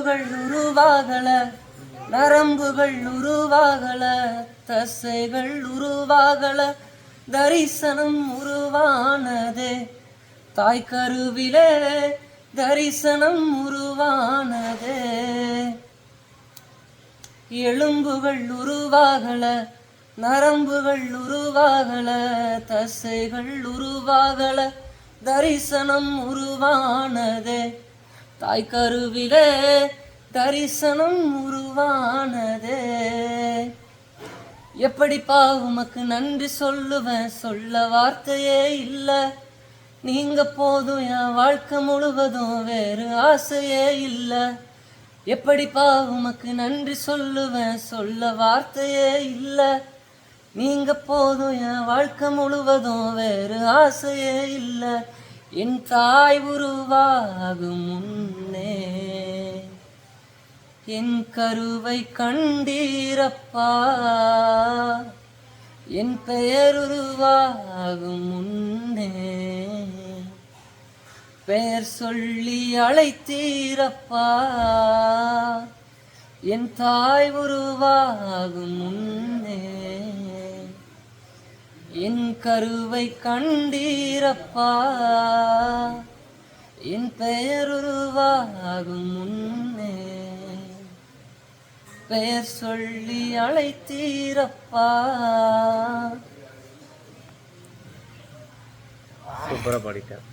எலும்புகள் உருவாகல, நரம்புகள் உருவாகல, தசைகள் உருவாகல, தரிசனம் உருவானதே. தாய் கருவிலே தரிசனம் உருவானதே. எலும்புகள் உருவாகல, நரம்புகள் உருவாகல, தசைகள் உருவாகல, தரிசனம் உருவானதே. தாய் கருவிலே தரிசனம் உருவானதே. எப்படிப்பா உமக்கு நன்றி சொல்லுவேன், சொல்ல வார்த்தையே இல்ல. நீங்க போதும், என் வாழ்க்கை முழுவதும் வேறு ஆசையே இல்ல. எப்படிப்பா உமக்கு நன்றி சொல்லுவேன், சொல்ல வார்த்தையே இல்ல. நீங்க போதும், என் வாழ்க்கை முழுவதும் வேறு ஆசையே இல்ல. என் தாய் உருவாகும் முன்னே என் கருவை கண்டீரப்பா. என் பெயர் உருவாகும் முன்னே பெயர் சொல்லி அழைத்தீரப்பா. என் தாய் உருவாகும் முன்னே என் கருவை கண்டீரப்பா. என் பெயர் உருவாகும் முன்னே பெயர் சொல்லி அழைத்தீரப்பா. சூப்பரா பாடிட்டேன்.